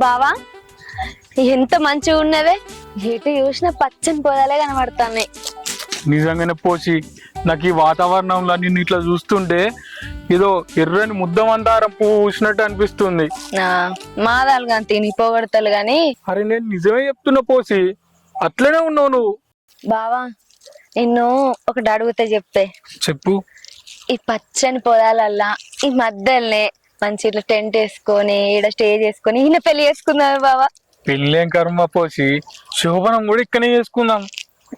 బావా ఎంత మంచిగా ఉన్నవే, ఎటు చూసినా పచ్చని పొలాలే కనబడుతున్నాయి. నిజంగానే పోసి నాకు ఈ వాతావరణంలో నిన్ను ఇట్లా చూస్తుంటే ఏదో ఎర్రని ముద్దమందారం పువ్వు పూసినట్టు అనిపిస్తుంది. మాదాలు కానీ తిని పోగొడతారు గాని. అరే నేను నిజమే చెప్తున్నా పోసి, అట్లనే ఉన్నావు నువ్వు. బావా నిన్ను ఒకటి అడిగితే చెప్తే చెప్పు. ఈ పచ్చని పొలాలల్లా ఈ మధ్యలోనే మంచి ఇట్లా టెంట్ వేసుకొని ఈడ స్టే చేసుకొని ఈయన పెళ్లి చేసుకుందాం బావా. పెళ్ళేం కర్మ పోసి, శోభనం కూడా ఇక్కడనే చేసుకుందాం.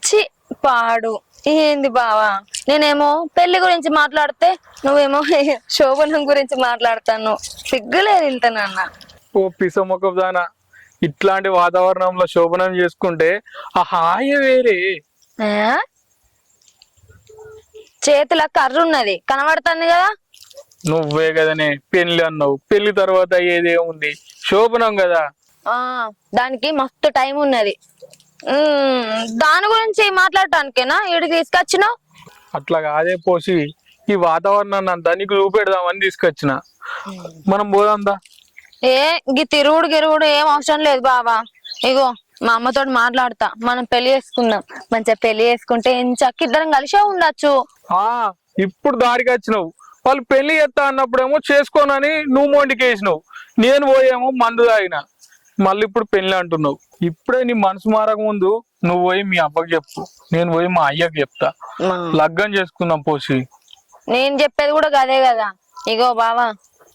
చి పాడు ఏంది బావా, నేనేమో పెళ్లి గురించి మాట్లాడితే నువ్వేమో శోభనం గురించి మాట్లాడతాను. సిగ్గులేదు ఇంత నాన్న. ఓ పిసమొక దానా, ఇట్లాంటి వాతావరణంలో శోభనం చేసుకుంటే ఆ హాయి వేరే. చేతిలో కర్ర ఉన్నది కనబడుతుంది కదా. నువ్వే కదనే పెళ్లి అన్నావు, పెళ్లి తర్వాత ఏదేముంది శోభనం కదా. దానికి మస్తు టైం ఉన్నది. దాని గురించి మాట్లాడటానికేనా ఈడు తీసుకొచ్చినావు? అట్లా కాదే పోసి, ఈ వాతావరణాన్ని అంతా నీకు చూపెడదామని తీసుకొచ్చిన. మనం పోదాందా? గీ తిరుగుడు గిరుగుడు ఏం అవసరం లేదు బావా. ఇగో మా అమ్మతో మాట్లాడతా, మనం పెళ్లి చేసుకుందాం. మంచిగా పెళ్లి చేసుకుంటే ఎంచక్క ఇద్దరం కలిసే ఉండొచ్చు. ఇప్పుడు దారికి వచ్చినావు. వాళ్ళు పెళ్లి చేస్తా అన్నప్పుడేమో చేసుకోనని నువ్వు మొండికేసినావు, నేను పోయేమో మందు తాగిన. మళ్ళీ ఇప్పుడు పెళ్లి అంటున్నావు. ఇప్పుడే నీ మనసు మారక ముందు నువ్వు పోయి మీ అబ్బకి చెప్పు, నేను పోయి మా అయ్యకి చెప్తా, లగ్గం చేసుకుందాం పోసి. నేను చెప్పేది కూడా అదే కదా. ఇగో బావా,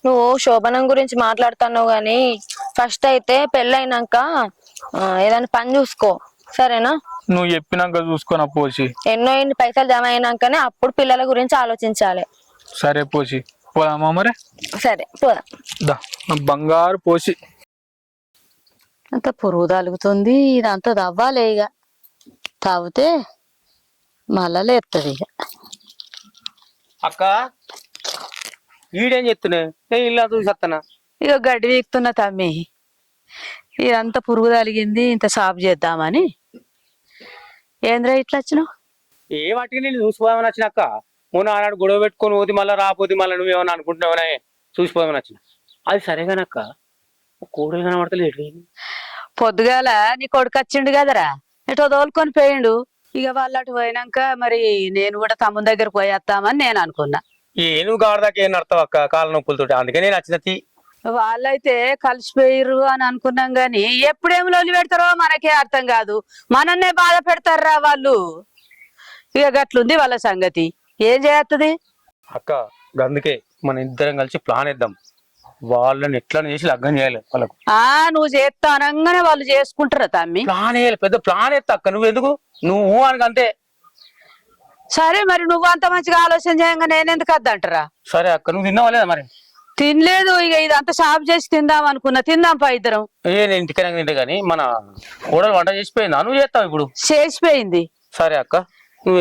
నువ్వు శోభనం గురించి మాట్లాడుతున్నావు గాని ఫస్ట్ అయితే పెళ్ళైనాక ఏదైనా పని చూసుకో, సరేనా? నువ్వు చెప్పినాక చూసుకున్నా పోసి. ఎన్ని పైసలు జమ అయినాకనే అప్పుడు పిల్లల గురించి ఆలోచించాలి. సరే పోసి, పోదామా మరి? సరే పోదాం. బంగారు పోసి. అంత పురుగు తలుగుతుంది, ఇదంతా తవ్వాలి. ఇక తాగితే మళ్ళా లేస్తుంది. ఇక అక్క ఈడేం చెప్తున్నా, నేను ఇల్లు చూసేస్తానా. ఇక గడ్డి వీక్తున్నా తమ్మి, ఇదంతా పురుగు తలిగింది, ఇంత సాఫ్ చేద్దామని. ఏంద్రా ఇట్లా వచ్చినావు? ఏ వాటికి నేను చూసిపోదామని వచ్చిన అక్క. మొన్న ఆనాడు గొడవ పెట్టుకొని పోతే మళ్ళీ రాపోతే మళ్ళీ నువ్వేమన్నా అనుకుంటున్నావనే చూసిపోదామని వచ్చిన. అది సరేగానక్క, కూడలు కనబడతలేదు. పొద్దుగాల నీ కొడుకు వచ్చిండు కదరా, ఎటో తోలుకొని పోయిండు. ఇక వాళ్ళు అటు పోయినాక మరి నేను కూడా తమ్ముని దగ్గర పోయేస్తామని నేను అనుకున్నా. నువ్వు గాడదాకా ఏం నడతావు అక్క, కాళ్ళ నొప్పులతోటి, అందుకే నేను వచ్చినది. వాళ్ళైతే కలిసిపోయిర్రు అని అనుకున్నాం గాని ఎప్పుడేమి లొల్లి పెడతారో మనకే అర్థం కాదు. మనన్నే బాధ పెడతారా వాళ్ళు. ఇక గట్లుంది వాళ్ళ సంగతి, ఏం చేస్తుంది అక్క. అందుకే మన ఇద్దరం కలిసి ప్లాన్ వేద్దాం, వాళ్ళని ఎట్లా చేసి లగ్గం చేయాలి వాళ్ళకు. నువ్వు చేస్తా అనగానే వాళ్ళు చేసుకుంటారా తమ్మి? ప్లాన్ వేయాలి, పెద్ద ప్లాన్ వేస్తా అక్క. నువ్వు ఎందుకు, నువ్వు అనకంతే. సరే మరి నువ్వు అంత మంచిగా ఆలోచన చేయంగా నేనెందుకు వద్దంటారా? సరే అక్క, నువ్వు తిన్నావా లేదా మరి? తినలేదు. ఇక ఇదంతా సాఫ్ చేసి తిందాం అనుకున్నా, తిందాం పా ఇద్దరం. నేను ఇంటికైనా తింటే గానీ మన కూడలు వంట చేసిపోయిందా? నువ్వు చేస్తావు ఇప్పుడు? చేసిపోయింది. సరే అక్క,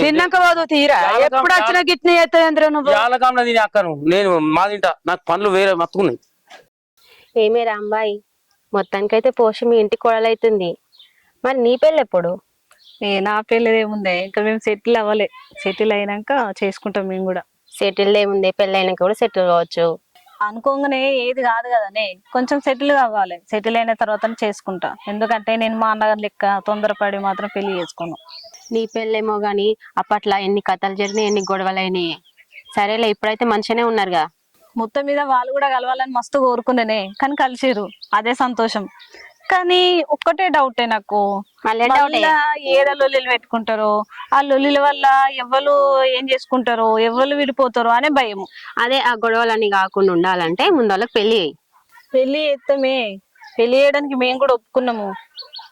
తిన్నాక పోదు తీరా. ఎప్పుడు వచ్చిన గిట్ని చేస్తావు నువ్వు? జాలకాంలో తిని అక్క నువ్వు, నేను మా తింటా, నాకు పనులు వేరే మత్తుకున్నాయి. ఏమే రాంబాయి, మొత్తానికైతే పోషి మీ ఇంటి కోడలైతుంది. మరి నీ పెళ్ళి ఎప్పుడు? నా పెళ్ళి ఏముంది, ఇంకా మేము సెటిల్ అవ్వలే. సెటిల్ అయినాక చేసుకుంటాం మేము కూడా. సెటిల్ ఏముంది, పెళ్ళి అయినాక కూడా సెటిల్ కావచ్చు. అనుకోగానే ఏది కాదు కదనే, కొంచెం సెటిల్ కావాలి. సెటిల్ అయిన తర్వాత చేసుకుంటా. ఎందుకంటే నేను మా అన్నగారి లెక్క తొందరపడి మాత్రం పెళ్లి చేసుకోను. నీ పెళ్ళేమో గాని అప్పట్లో ఎన్ని కథలు జరిగినాయి, ఎన్ని గొడవలైనాయి. సరేలే, ఇప్పుడైతే మంచిగానే ఉన్నారుగా. మొత్తం మీద వాళ్ళు కూడా కలవాలని మస్తు కోరుకునేనే, కానీ కలిసిరు, అదే సంతోషం. కానీ ఒక్కటే డౌటే నాకు, ఏదో లొల్లిలు పెట్టుకుంటారో, ఆ లొల్లిల వల్ల ఎవరు ఏం చేసుకుంటారో, ఎవరు విడిపోతారో అనే భయము. అదే ఆ గొడవలన్నీ కాకుండా ఉండాలంటే ముందు వాళ్ళకి పెళ్లి అయ్యి. పెళ్లి చేస్తామే, పెళ్లి చేయడానికి మేము కూడా ఒప్పుకున్నాము,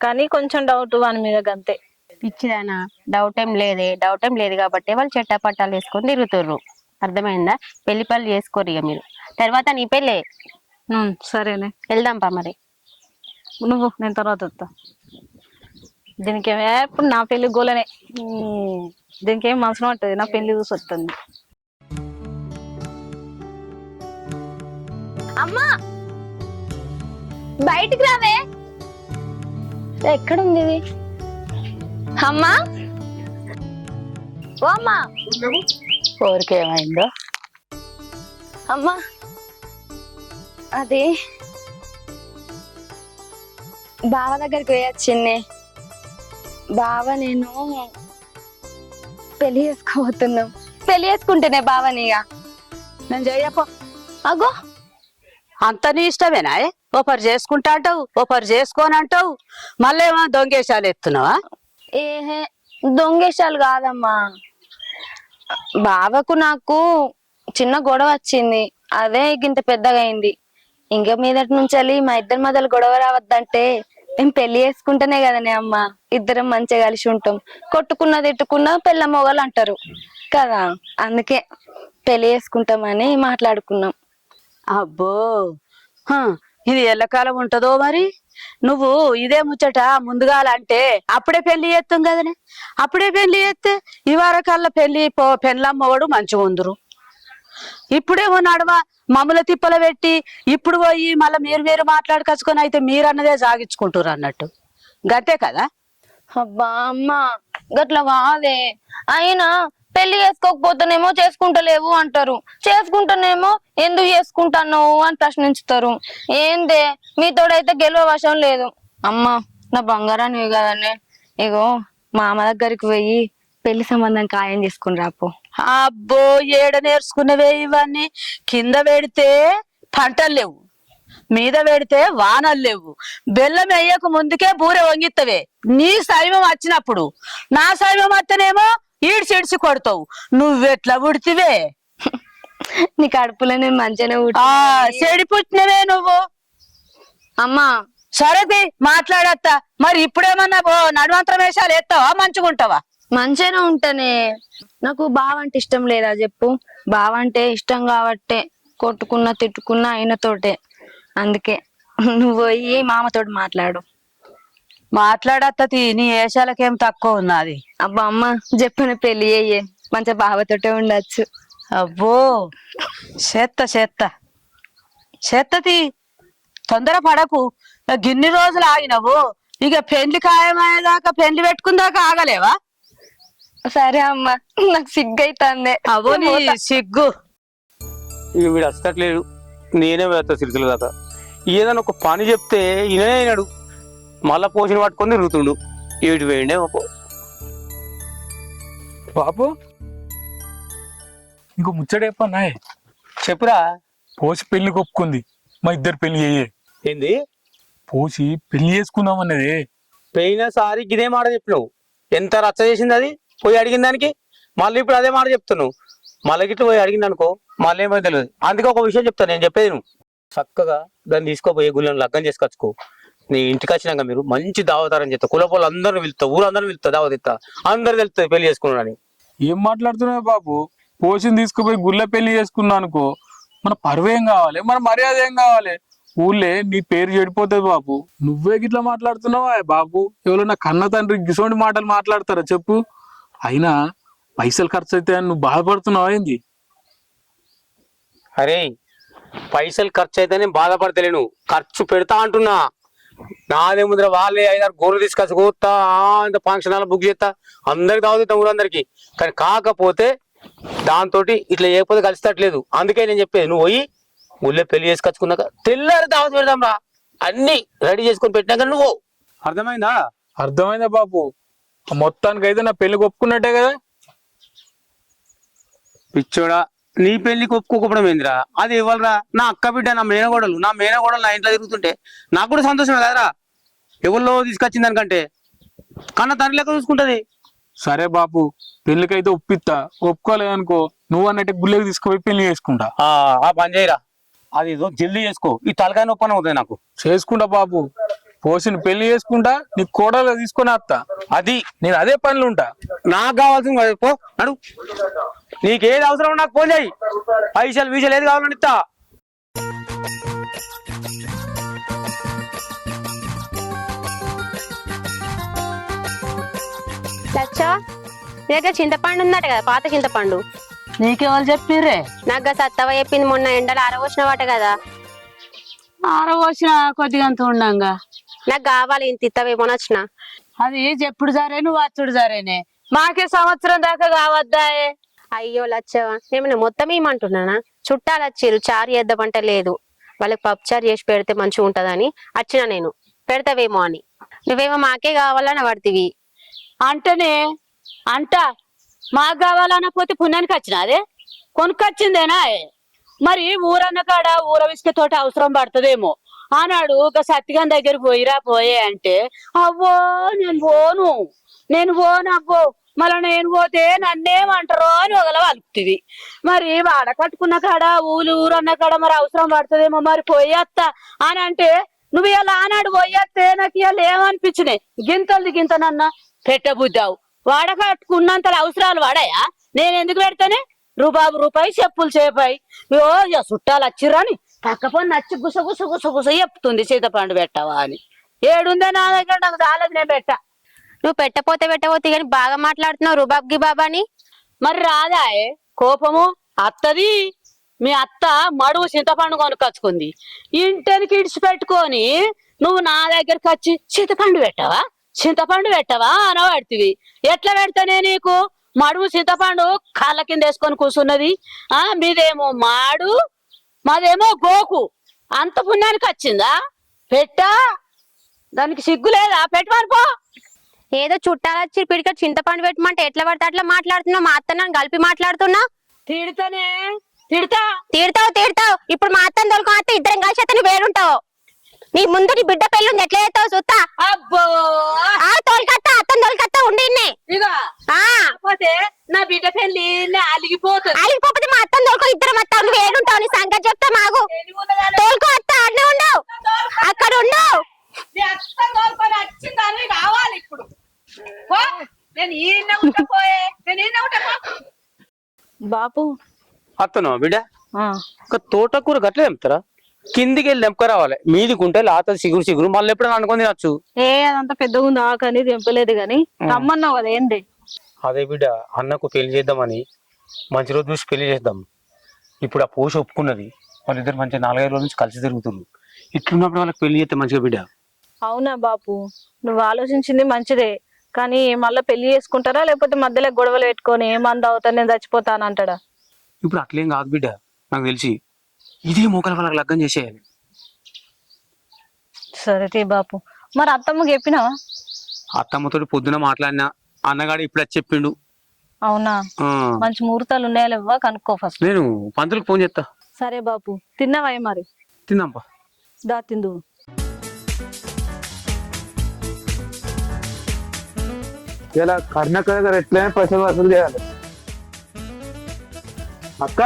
కానీ కొంచెం డౌట్ వాని మీద. గంతే. పిచ్చిదానా, డౌట్ ఏం లేదు కాబట్టి వాళ్ళు చెట్టా పట్టాలు వేసుకొని తిరుగుతుర్రు. అర్థమైందా? పెళ్లి పనులు చేసుకోరు ఇక మీరు. తర్వాత నీ పెళ్ళే. సరేనే, వెళ్దాంపా మరి. నువ్వు నేను తర్వాత వస్తా. దీనికి ఎప్పుడు నా పెళ్లి గోలనే, దీనికి ఏం మనసులో ఉంటుంది, నా పెళ్లి చూసి వస్తుంది. అమ్మా బయటికి రావే. ఎక్కడుంది ఇది? అమ్మా, ఓ అమ్మా. కోరికేమైందో అమ్మా, అది బావ దగ్గరికి పోయొచ్చింది. బావ నేను పెళ్లి చేసుకోబోతున్నాం. పెళ్లి చేసుకుంటేనే బావనిగా. నేను చెయ్యపో. అగో అంత నీ ఇష్టమేనా? ఒకరు చేసుకుంటా అంటావు, ఒకరు చేసుకోని అంటావు, మళ్ళీ ఏమో దొంగేశాలు ఎత్తున్నావా? ఏహే దొంగేశాలు కాదమ్మా. బావకు నాకు చిన్న గొడవ వచ్చింది, అదే ఇంత పెద్దగా అయింది. ఇంకా మీదటి నుంచి వెళ్ళి మా ఇద్దరి మధ్యలో గొడవ రావద్దంటే మేము పెళ్లి చేసుకుంటేనే కదనే అమ్మ ఇద్దరం మంచిగా కలిసి ఉంటాం. కొట్టుకున్నా తిట్టుకున్నా పెళ్ళ మొగలు అంటారు కదా, అందుకే పెళ్లి చేసుకుంటామని మాట్లాడుకున్నాం. అబ్బో, హ, ఇది ఎల్లకాలం ఉంటదో మరి? నువ్వు ఇదే ముచ్చట ముందుగాలంటే అప్పుడే పెళ్లి చేస్తాం కదనే. అప్పుడే పెళ్లి చేస్తే ఈ వారకల్లా పెళ్ళమ్మవాడు మంచిగా ఉందరు. ఇప్పుడేమో నడవ మమ్మల తిప్పల పెట్టి ఇప్పుడు పోయి మళ్ళీ మీరు మాట్లాడుకొచ్చుకొని అయితే మీరన్నదే సాగించుకుంటారు అన్నట్టు. గతే కదా. అబ్బా అమ్మ గట్లా కాదే. అయినా పెళ్లి చేసుకోకపోతేనేమో చేసుకుంటలేవు అంటారు, చేసుకుంటానేమో ఎందుకు చేసుకుంటాను అని ప్రశ్నించుతారు. ఏందే మీతోడైతే గెలువ వశం లేదు. అమ్మ నా బంగారాన్ని కదనే. ఇగో మా అమ్మ దగ్గరికి పోయి పెళ్లి సంబంధం ఖాయం చేసుకుని రాపో. అబ్బో, ఏడ నేర్చుకున్నవే ఇవన్నీ? కింద పెడితే పంటలు లేవు, మీద పెడితే వానలు లేవు. బెల్లం వేయక ముందుకే బూరె వంగిత్తవే. నీ సైవం వచ్చినప్పుడు నా సైవం వస్తేనేమో ఈడ్చిడ్చి కొడతావు. నువ్వెట్లా పుడితివే? నీ కడుపులో నేను మంచిగానే చెడి పుట్టినవే నువ్వు. అమ్మా సరేది మాట్లాడత్తా. మరి ఇప్పుడేమన్నా నడువంతరం వేషాలు ఎత్తావా మంచిగుంటావా? మంచిగానే ఉంటానే. నాకు బావ అంటే ఇష్టం లేదా చెప్పు? బావ అంటే ఇష్టం కాబట్టే కొట్టుకున్నా తిట్టుకున్నా ఆయనతోటే. అందుకే నువ్వు పోయి మామతోటి మాట్లాడు. మాట్లాడత్తది. నీ వేషాలకేం తక్కువ ఉన్నది. అబ్బా అమ్మ చెప్పిన పెళ్లి అయ్యే మంచిగా బావతోటే ఉండొచ్చు. అబ్బో, చేత్తది. తొందర పడకు. గిన్ని రోజులు ఆగినవు, ఇక పెండ్లి ఖాయమయ్యేదాకా పెండ్లి పెట్టుకుందాకా ఆగలేవా? సరే అమ్మ, నాకు సిగ్గైతుంది. అవో నీ సిగ్గు. ఇక వీడు అస్తట్లేడు, నేనే వేస్తా సిరిసిల దాకా. ఏదైనా ఒక పని చెప్తే ఈయనే అయినాడు, మళ్ళా పోషణ పట్టుకొని తిరుగుతుండు. ఏడు వేయండి ఒక బాబు ఇంకో ముచ్చట చెప్పన్నాయ్. చెప్పురా. పోసి పెళ్లి ఒప్పుకుంది, మా ఇద్దరు పెళ్లి అయ్యే. ఏంది? పోసి పెళ్లి చేసుకుందాం అన్నది. పోయినసారి ఇదే మాట చెప్పినావు, ఎంత రచ్చ చేసింది అది. పోయి అడిగిన దానికి మళ్ళీ ఇప్పుడు అదే మాట చెప్తున్నావు. మళ్ళీ గిట్ల పోయి అడిగింది అనుకో, మళ్ళీ ఏమో తెలియదు. అందుకే ఒక విషయం చెప్తాను, నేను చెప్పేది నువ్వు చక్కగా దాన్ని తీసుకోపోయి గుళ్ళని లగ్గం చేసుకొచ్చుకో. నీ ఇంటికి వచ్చినాక మీరు మంచి దావతారని చెప్తా, కులపోళ్ళు అందరిని పిలుస్తా, ఊరందరిని పిలుస్తా, దావత్ ఇస్తా, అందరు తెలుస్తుంది పెళ్లి చేసుకున్నాడని. ఏం మాట్లాడుతున్నావు బాబు? పోసిని తీసుకుపోయి గుళ్ళ పెళ్లి చేసుకున్నా అనుకో, మన పరువు ఏం కావాలి, మన మర్యాద ఏం కావాలి? ఊళ్ళే నీ పేరు చెడిపోతుంది బాబు. నువ్వే గిట్లా మాట్లాడుతున్నావా బాబు? ఎవరన్నా కన్న తండ్రి గిసోంటి మాటలు మాట్లాడతారా చెప్పు? అయినా పైసలు ఖర్చు అయితే నువ్వు బాధపడుతున్నావా ఏంది? అరే పైసలు ఖర్చు అయితే నేను బాధపడతలేను, ఖర్చు పెడతా అంటున్నా. నాదే ముద్ర వాళ్ళే 5-6 గోర్లు తీసుకొచ్చి కూతా, ఇంత ఫంక్షన్ హాల్ బుక్ చేస్తా, అందరికి దావతిస్తా ఊరందరికి. కానీ కాకపోతే దాంతో ఇట్లా చేయకపోతే కలిసితట్లేదు. అందుకే నేను చెప్పేది, నువ్వు పోయి ఊళ్ళో పెళ్లి చేసుకొచ్చుకున్నాక తెల్లారి దావత్ పెడదాం రా, అన్ని రెడీ చేసుకొని పెట్టినాక నువ్వు. అర్థమైందా? అర్థమైందా బాబు? మొత్తానికి అయితే నా పెళ్లికి ఒప్పుకున్నట్టే కదా. పిచ్చోడా, నీ పెళ్లికి ఒప్పుకోకపోవడం ఏందిరా? అది ఇవ్వాలరా. నా అక్క బిడ్డ, నా మేనగోడలు నా ఇంట్లో తిరుగుతుంటే నాకు కూడా సంతోషమే కదరా. ఎవరిలో తీసుకొచ్చింది దానికంటే కన్నా తండ్రి లెక్క చూసుకుంటది. సరే బాబు, పెళ్లికైతే ఒప్పిస్తా. ఒప్పుకోలేదనుకో నువ్వు అన్నట్టు గుళ్ళకి తీసుకుపోయి పెళ్లి చేసుకుంటా. ఆ పని చేయరా, అది ఏదో జల్దీ చేసుకో. ఈ తలకాయ నొప్పని అవుతుంది నాకు. చేసుకుంటా బాబు, పోసిన పెళ్లి చేసుకుంటా, నీ కోడలు తీసుకొని వస్తా. అది నేను అదే పనులు ఉంటా. నాకు కావాల్సింది పో, నడు. నీకేది అవసరం నాకు ఫోన్ చేయి, పైసలు వీసలు ఏది కావాలని ఇస్తా. లచ్చో, నీ దగ్గర చింతపండు ఉందట కదా, పాత చింతపండు. నీకెవరు చెప్పిర్రే? నాకు సత్తవ చెప్పింది, మొన్న ఎండలు ఆరవోసిన వాట కదా. ఆరవచ్చిన కొద్దిగా అంత ఉండంగా. నాకు కావాలి, ఇంత ఇత్తవేమో వచ్చిన. అది చెప్పుడు సరే, నువ్వు వచ్చుడు సరేనే. మాకే సంవత్సరం దాకా కావద్దాయే. అయ్యో లచ్చవ, ఏమైనా మొత్తం ఏమంటున్నానా? చుట్టాలు వచ్చిర్రు, చారు చేద్దామంటే లేదు. వాళ్ళకి పప్పు చారు చేసి పెడితే మంచిగా ఉంటదని వచ్చిన నేను. పెడతావేమో అని. నువ్వేమో మాకే కావాలని పడుతుంది. అంటేనే అంట మాకు కావాలనకపోతే పుణ్యానికి వచ్చిన అదే కొనుక్కొచ్చిందేనా మరి ఊరన్న కాడ ఊర విసుక తోట అవసరం పడుతుందేమో ఆనాడు ఒక సత్తిగాని దగ్గర పోయిరా పోయే అంటే అవ్వో నేను పోను అవ్వో మళ్ళీ నేను పోతే నన్నేమంటారో అని ఒకలా వలుపుతుంది. మరి వాడ కట్టుకున్న కాడ ఊరన్న కాడ మరి అవసరం పడుతుందేమో మరి పోయేత్తా అని అంటే నువ్వు ఇలా ఆనాడు పోయేస్తే నాకు ఇవాళ ఏమనిపించినాయి గింతనన్నా పెట్టబుద్దావు వాడ కట్టుకున్నంత అవసరాలు వాడాయా నేను ఎందుకు పెడతానే రూపాయి చెప్పులు చేపాయి ఇక చుట్టాలు వచ్చిర్రని పక్కపోని నచ్చి గుస చెప్తుంది చింతపండు పెట్టవా అని. ఏడుందే నా దగ్గర నాకు చాలదు నేను పెట్ట. నువ్వు పెట్టపోతే కానీ బాగా మాట్లాడుతున్నావు రుబాబ్ గిబాబ్ అని. మరి రాదాయే కోపము అత్తది మీ అత్త మడువు చింతపండు కొనుక్కొచ్చుకుంది ఇంటికి ఇడిచిపెట్టుకొని నువ్వు నా దగ్గరకు వచ్చి చింతపండు పెట్టవా అనబడుతుంది. ఎట్లా పెడతానే నీకు మడువు చింతపండు కాళ్ళ కింద వేసుకొని కూర్చున్నది మీదేమో మాడు మాదేమో గోకు అంత పుణ్యానికి వచ్చిందా పెట్టా దానికి సిగ్గు లేదా పెట్టమని పో. ఏదో చుట్టాలు వచ్చి పిడిక చింతపండు పెట్టమంటే ఎట్లా పడితే అట్లా మాట్లాడుతున్నావు. మా అత్త నన్ను కలిపి మాట్లాడుతున్నా. తిడతావు ఇప్పుడు మా అత్తని తోలుకో అత్త ఇద్దరం కలిసి అతను వేరుంటావు. నీ ముందు నీ బిడ్డ పెళ్ళి ఉంది ఎట్లా చేస్తావు చూస్తా. తోలుకత్తా అత్తని తోలుకత్తా ఉండి పోతే నా బిడ్డ పెళ్లి అలిగిపోతే మా అత్తని తోలుకో ఇద్దరం అత్తావు నువ్వు వేరుంటావు. నీ సంగతి చెప్తా మాకు తోలుకో అత్త అన్నీ ఉండవు అక్కడ ఉండవు. కావాలి ఇప్పుడు బాపు అత్తను బిడ్డ ఒక తోటకూర గట్లే తెంపుతారా కిందికి వెళ్ళి తెంపక రావాలి మీదికి ఉంటే లాత సిగురు మళ్ళీ ఎప్పుడైనా అనుకుని తినచ్చు. అదంతా పెద్దగా ఉంది ఆకని తెంపలేదు గాని రమ్మన్నావు కదా ఏంది. అదే బిడ్డ అన్నకు పెళ్లి చేద్దామని మంచి రోజు చూసి పెళ్లి చేద్దాం. ఇప్పుడు ఆ పోష ఒప్పుకున్నది వాళ్ళిద్దరు మంచిగా 4-5 రోజుల నుంచి కలిసి తిరుగుతున్నారు. ఇట్లున్నప్పుడు వాళ్ళకి పెళ్లి చేస్తే మంచిగా బిడ్డ. అవునా బాపు నువ్వు ఆలోచించింది మంచిదే కానీ మళ్ళీ పెళ్లి చేసుకుంటారా లేకపోతే మధ్యలో గొడవలు పెట్టుకొని ఏమంది అవుతా నేను చచ్చిపోతానంటాడా. ఇప్పుడు అట్లేం కాదు బిడ్డ నాకు తెలిసి ఇదే మోకల వాళ్ళకి లగ్గం చేసేయాలి. సరే బాపు మరి అత్తమ్మకి చెప్పినావా. అత్తమ్మతో పొద్దున మాట్లాడినా అన్నగాడు ఇప్పుడు వచ్చి చెప్పిండు. అవునా మంచి ముహూర్తాలు ఉన్నాయా లేవా కనుక్కో ఫస్ట్. నేను పంతులకు ఫోన్ చేస్తా. సరే బాపు తిన్నావా మరి. తిందాంపా దా తిందు. ఇలా కర్ణక దగ్గర ఎట్లయినా పైసలు వసూలు చేయాలి. అక్క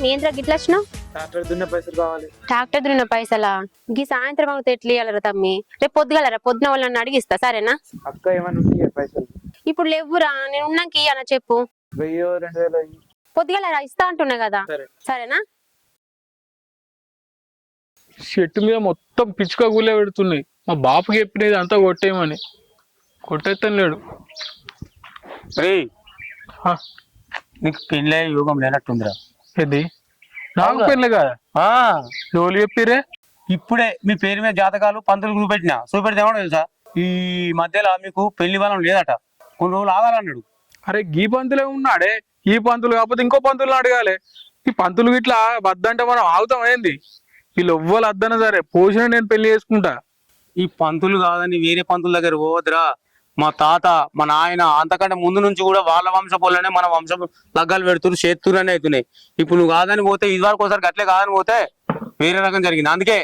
ఏంద్ర గిట్ల వచ్చినావు. ట్రాక్టర్ దున్నే పైసలు కావాలి. ట్రాక్టర్ దున్న పైసలా గీ సాయంత్రం అవుతే ఎట్లా ఇవ్వాలరా తమ్మి. రేపు పొద్దున వాళ్ళని అడిగిస్తా సరేనా. అక్క ఏమన్నా పైసలు ఇప్పుడు లేవురా నేను ఉన్నాక ఇయ్యాల చెప్పు. 1000-2000 పొద్దుగలరా ఇస్తా అంటున్నా కదా సరేనా. చెట్టు మీద మొత్తం పిచ్చుక గులే పెడుతున్నాయి. మా బాపుకి చెప్పినది అంతా కొట్టేయమని కొట్టేస్తాను లేడు. నీకు పెళ్ళే యోగం లేనట్టుందిరా. ఇది నాకు పెళ్ళి కదా ఎవరు చెప్పిరే. ఇప్పుడే మీ పేరు మీద జాతకాలు పంతులు చూపెట్టినా చూపెడితే ఏమో తెలుసా ఈ మధ్యలో మీకు పెళ్లి బలం లేదట కొన్ని రోజులు ఆగాలన్నాడు. అరే గీ పంతులే ఉన్నాడే ఈ పంతులు కాకపోతే ఇంకో పంతులు అడగాలి. ఈ పంతులు ఇట్లా వద్దంటే మనం ఆగుతాం ఏంది. వీళ్ళు ఎవ్వరు వద్దన సరే పోసిన నేను పెళ్లి చేసుకుంటా. ఈ పంతులు కాదని వేరే పంతుల దగ్గర పోవద్దురా. మా తాత మా నాయన అంతకంటే ముందు నుంచి కూడా వాళ్ళ వంశపోలనే మన వంశం లగ్గాలు పెడుతున్నారు చేతురునే అవుతున్నాయి. ఇప్పుడు నువ్వు కాదని పోతే ఇది వరకు ఒకసారి గట్లే కాదని పోతే వేరే రకం జరిగింది. అందుకే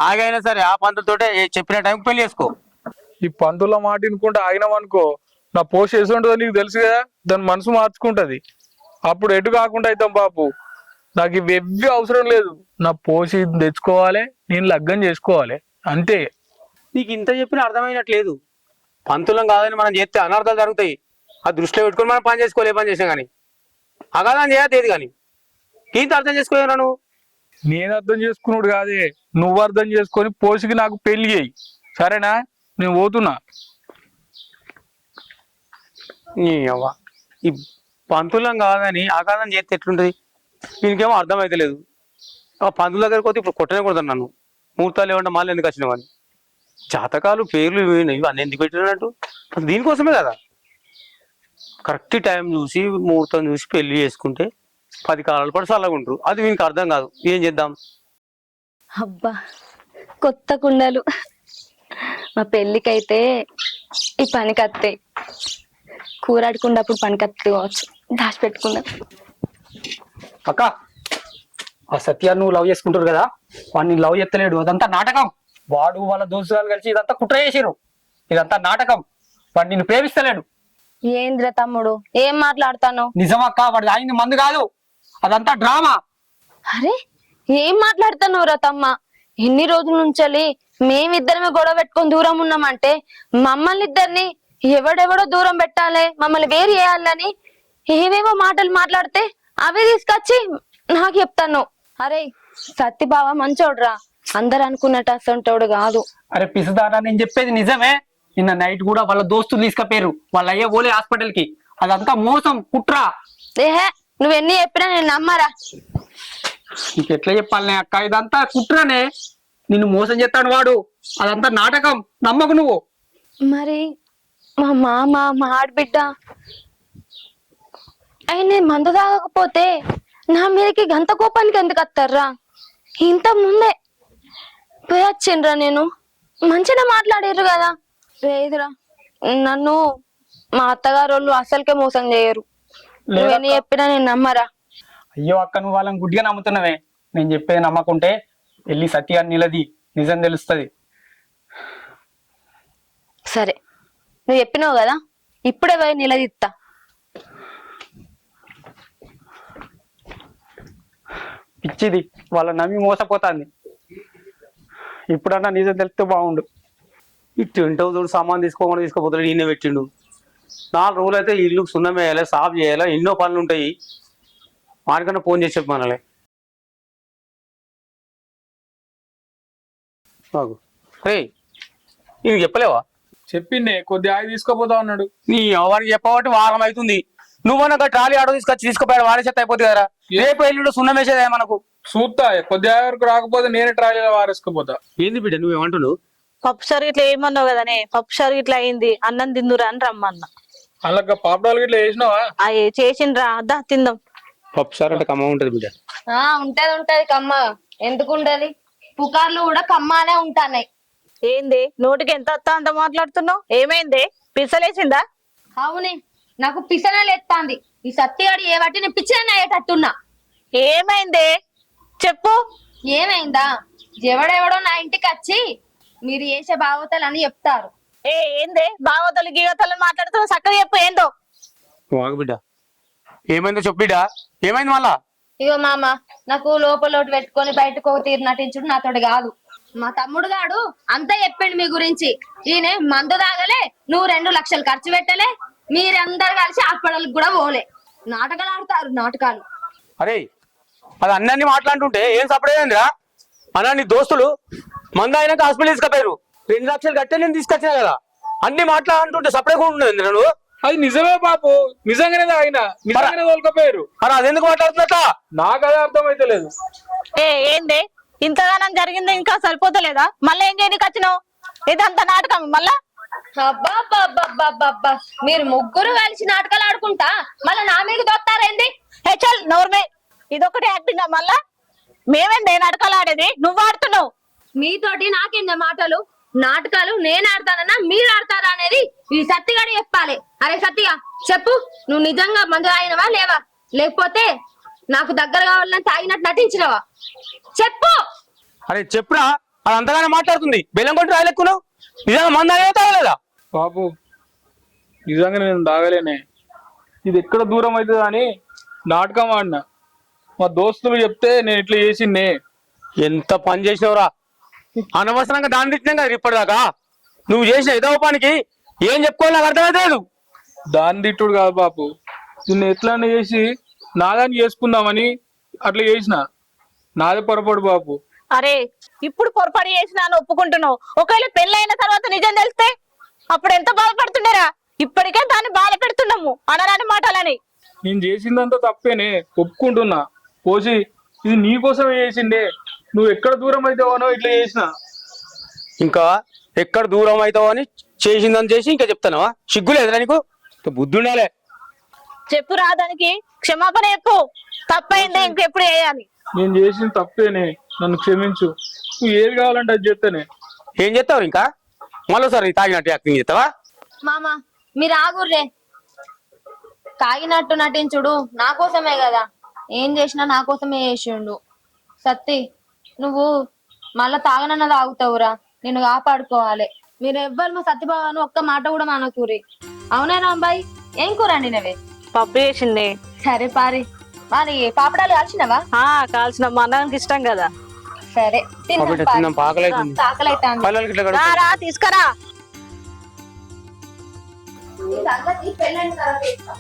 ఆగైనా సరే ఆ పంతులతోటే చెప్పిన టైంకి పెళ్లి చేసుకో. ఈ పంతుల మాట వినుకుంటే ఆగినాం అనుకో నా పోస్ట్ చేసి ఉంటుందో నీకు తెలుసు కదా దాని మనసు మార్చుకుంటది. అప్పుడు ఎటు కాకుండా అవుతాం బాపు. నాకు ఇవి ఎవ్వి అవసరం లేదు. నా పోసి తెచ్చుకోవాలి నేను లగ్గం చేసుకోవాలి అంతే. నీకు ఇంత చెప్పినా అర్థమైనట్లేదు. పంతులం కాదని మనం చేస్తే అనర్థాలు జరుగుతాయి. ఆ దృష్టిలో పెట్టుకుని మనం పని చేసుకోవాలి. ఏ పని చేసినా కానీ అగాదని చేయలేదు కానీ ఇంత అర్థం చేసుకోలేవు. నువ్వు నేను అర్థం చేసుకున్నాడు కాదే నువ్వు అర్థం చేసుకొని పోసికి నాకు పెళ్లి చేయి సరేనా. నేను పోతున్నా. ఈ పంతులం కాదని అగాధం చేస్తే ఎట్లుంటది. దీనికేమో అర్థం అయితే లేదు. ఆ పంతుల దగ్గరికి పోతే ఇప్పుడు కొట్టనే కొడతాను నన్ను. ముహూర్తాలు ఏమంటే మళ్ళీ ఎందుకు వచ్చినావని. జాతకాలు పేర్లు ఇవన్నీ ఎందుకు పెట్టినట్టు దీనికోసమే కదా. కరెక్ట్ టైం చూసి ముహూర్తం చూసి పెళ్లి చేసుకుంటే 10 కాలాల పాటు చల్లగా ఉంటారు. అది వీనికి అర్థం కాదు. ఏం చేద్దాం. అబ్బా కొత్త కుండలు. మా పెళ్ళికైతే ఈ పనికత్తాయి. కూరాడుకున్నప్పుడు పనికత్తి కావచ్చు, దాచిపెట్టుకున్నా. అక్క ఆ సత్య నువ్వు లవ్ చేసుకుంటారు కదా, వాడిని లవ్ చేస్తలేడు, అదంతా నాటకం. వాడు వాళ్ళ దోస్తులు కలిసి ఇదంతా కుట్ర చేసిరు, ఇదంతా నాటకం. వాడు నిన్ను ప్రేమిస్తలేడు. ఏంద్ర తమ్ముడు ఏం మాట్లాడతాను? నిజమక్క, వాడు తాగింది మందు కాదు, అదంతా డ్రామా. అరే ఏం మాట్లాడతాను రా తమ్మ? ఎన్ని రోజుల నుంచి మేమిద్దరమే గొడవ పెట్టుకొని దూరం ఉన్నామంటే మమ్మల్ని ఇద్దరిని ఎవడెవడో దూరం పెట్టాలి, మమ్మల్ని వేరు చేయాలని ఏవేవో మాటలు మాట్లాడితే అవే తీసుకొచ్చి నాకు చెప్తాను. అరే సత్యబావ మంచోడ్రా, అందరు అనుకున్నట్టు అసంటోడు కాదు. అరే పిసదారా, నేను చెప్పేది నిజమే. నిన్న నైట్ కూడా వాళ్ళ దోస్తులు తీసుకుపోయారు, వాళ్ళ అయ్యే పోలే హాస్పిటల్ కి. అదంతా మోసం, కుట్ర. ఏహే నువ్వెన్ని చెప్పినా నేను నమ్మరా. నీకెట్లా చెప్పాలనే అక్క, ఇదంతా కుట్రనే. నిన్ను మోసం చేస్తాడు వాడు, అదంతా నాటకం, నమ్మకు నువ్వు. మరి మా మామ మా ఆడబిడ్డ ఆయన మందు తాగకపోతే నా మీదకి గంత కోపానికి ఎందుకు వస్తారా? ఇంత ముందే పోయొచ్చిండ్రా, నేను మంచిగా మాట్లాడారు కదా. లేదురా, నన్ను మా అత్తగారు వాళ్ళు అసలుకే మోసం చేయరు. నువ్వెన్ని చెప్పినా నేను నమ్మరా. అయ్యో అక్క, నువ్వు వాళ్ళని గుడ్డిగా నమ్ముతున్నావే. నేను చెప్పేది నమ్మకుంటే వెళ్ళి సత్యాన్ని నిలది, నిజం తెలుస్తుంది. సరే నువ్వు చెప్పినావు కదా, ఇప్పుడే పోయి నిలదీస్తా. పిచ్చిది, వాళ్ళ నమ్మి మోసపోతాంది. ఇప్పుడన్నా నిజం తెలిస్తే బాగుండు. ఇటు ఇంటో సామాన్ తీసుకోపోతాడు, ఈయన పెట్టిండు. 4 రోజులు అయితే ఇల్లు సున్నం వేయాలి, సాఫ్ చేయాలి, ఎన్నో పనులు ఉంటాయి. వాడికన్నా ఫోన్ చేసి చెప్పు మనలే. నీకు చెప్పలేవా? చెప్పిండే కొద్దిగా ఆగి తీసుకోపోతా అన్నాడు. నీ వాడికి చెప్పబట్టి వారం అవుతుంది. నువ్వన్నా ట్రాలీ ఆటో తీసుకుపోయాడు, వాడే చెత్త అయిపోతుంది కదా. రేపు ఎల్లుండి సున్నం వేసేదే మనకు. చూస్తా, కొద్దిగా వరకు రాకపోతే నేనే ట్రాలీలో వారేసుకుపోతా. ఏంది బిడ్డ నువ్వేమంటున్నావు? పప్పు సార్ ఇట్లా ఏమన్నావు కదనే, పప్పు సార్ ఇట్లా అయింది, అన్నం తిందురా అని రమ్మన్నా. అలాగ పాపడాలు ఇట్లా వేసినావా? అయ్యే చేసిండ్రా, అద్దా తిందాం. పప్పు సార్ అంటే కమ్మ ఉంటది బిడ్డ. ఉంటది కమ్మ, ఎందుకు ఉండదు? పుకార్లు కూడా కమ్మానే ఉంటాయి. ఏంది నోటికి ఎంత వస్తా అంత మాట్లాడుతున్నావు? ఏమైంది, పిసలేసిందా? అవునే, నాకు పిసనలు ఎత్తాంది. ఈ సత్తిగాడు ఏ బట్టి నేను పిచ్చని అయ్యేటట్టున్నా. ఏమైంది చెప్పు. ఏమైందా? ఎవడెవడో నా ఇంటికి వచ్చి మీరు చేసే బాగోతాలు అని చెప్తారు. ఏంది బాగోతలు గీగోతలు మాట్లాడుతున్నావు? చక్కగా చెప్పు ఏందో. వాగు బిడ్డ, ఏమైందో చెప్పు బిడ్డ, ఏమైంది మళ్ళా? ఇగో మామ, నాకు లోపలోటి పెట్టుకొని బయటకు ఒక తీరు నటించుడు నాతోటి కాదు. మా తమ్ముడు గాడు అంతా చెప్పిండు మీ గురించి. ఈయన మందు తాగలే, నువ్వు 2 లక్షలు ఖర్చు పెట్టలే, మీరందరు కలిసి హాస్పిటల్ కూడా పోలే. నాటకాలు ఆడతారు, నాటకాలు. అరే అది అన్నీ మాట్లాడుతుంటే ఏం సపడేదండిరా? అన్నా నీ దోస్తులు మంద అయినాక హాస్పిటల్ తీసుకుపోయారు, 2 లక్షలు కట్టే నేను తీసుకొచ్చినా కదా. అన్ని మాట్లాడుతుంటే సపరేట్ ఉండదు నువ్వు. అది నిజమే బాపు, నిజంగానే తాగినా, నిజంగానే తోలుకపోయారు. అరే అది ఎందుకు మాట్లాడుతున్నట్ట? నాకు అదే అర్థమైతే లేదు. ఏంది ఇంతగానం జరిగింది, ఇంకా సరిపోతలేదా? మళ్ళీ ఏం చేయడానికి వచ్చినావు? ఇదంతా నాటకం మళ్ళా? అబ్బా, మీరు ముగ్గురు కలిసి నాటకాలు ఆడుకుంటా మళ్ళీ నా మీద దొత్తారేంది? చల్ నోర్మే, ఇదొకటి యాక్టింగ్ మళ్ళా. మేమేందే నాటకాలు ఆడేది, నువ్వు ఆడుతున్నావు. మీతోటి నాకేంద మాటలు? నాటకాలు నేను ఆడతానన్నా మీరు ఆడతారా అనేది ఈ సత్తిగాడు చెప్పాలి. అరే సత్తిగా చెప్పు, నువ్వు నిజంగా మందు తాగినవా లేవా? లేకపోతే నాకు దగ్గర కావాలని తాగినట్టు నటించినవా? చెప్పు. అరే చెప్పురా, అది అంతగానే మాట్లాడుతుంది. బెల్లం కొట్టి రాయలెక్కున్నావు, నిజంగా మంద అనేది తాగలేదా? బాపు నిజంగా నేను తాగలేనే, ఇది ఎక్కడ దూరం అవుతుంది అని నాటకం ఆడినా. మా దోస్తులు చెప్తే నేను ఇట్లా చేసిందే. ఎంత పని చేసినవురా, అనవసరంగా దాన్ని తిట్టినాం కదా ఇప్పటిదాకా. నువ్వు చేసిన ఏదో పనికి ఏం చెప్పుకోవాలి నాకు అర్థమైతే లేదు. దాన్ని తిట్టుడు కాదు బాపు, నిన్ను ఎట్లా చేసి నాదాన్ని చేసుకుందామని అట్లా చేసిన. నాదే పొరపాటు బాపు. అరే ఇప్పుడు పొరపాటు చేసినా అని ఒప్పుకుంటున్నావు, ఒకవేళ పెళ్ళైన తర్వాత నిజం తెలిస్తే అప్పుడు ఎంత బాధపడుతుండేరా? ఇప్పటికే దాన్ని బాధ పెడుతున్నాము అనరాని మాటలని. నేను చేసిందంతా తప్పేనే, ఒప్పుకుంటున్నా. పోసి ఇది నీ కోసమే చేసిండే, నువ్వు ఎక్కడ దూరం అవుతావనో ఇట్లా చేసిన. ఇంకా ఎక్కడ దూరం అవుతావు అని చేసిందని చేసి ఇంకా చెప్తానవా? సిగ్గు లేదురా నీకు? బుద్ధి ఉండాలే. చెప్పు రా, దానికి క్షమాపణ చెప్పు. తప్పైంది ఇంకెప్పుడు చేయాలి? నేను చేసిన తప్పేనే, నన్ను క్షమించు. నువ్వు ఏది కావాలంటే అది చెప్తానే. ఏం చేస్తావు ఇంకా మళ్ళీసారి తాగినట్టు యాక్టింగ్ చేస్తావా? మామ మీరు ఆగుర్రే, తాగినట్టు నటించుడు నా కోసమే కదా, ఏం చేసినా నా కోసమే చేసిండు. సత్తి నువ్వు మళ్ళా తాగనన్న తాగుతావురా, నేను కాపాడుకోవాలి. మీరు ఎవ్వరు మా సత్యబాబు ఒక్క మాట కూడా మనకూరి. అవునేనా అబ్బాయి? ఏం కూర అండినవే? పప్పు చేసింది. సరే పారి, మరి పాపడాలు కాల్చినవా? కాల్చిన మా అన్నకి ఇష్టం కదా. సరే తిన్నాం, పాకలేదు. తిందాం. తీసుకురా. ఈ సంగతి పెళ్ళైన తర్వాత చేస్తాం.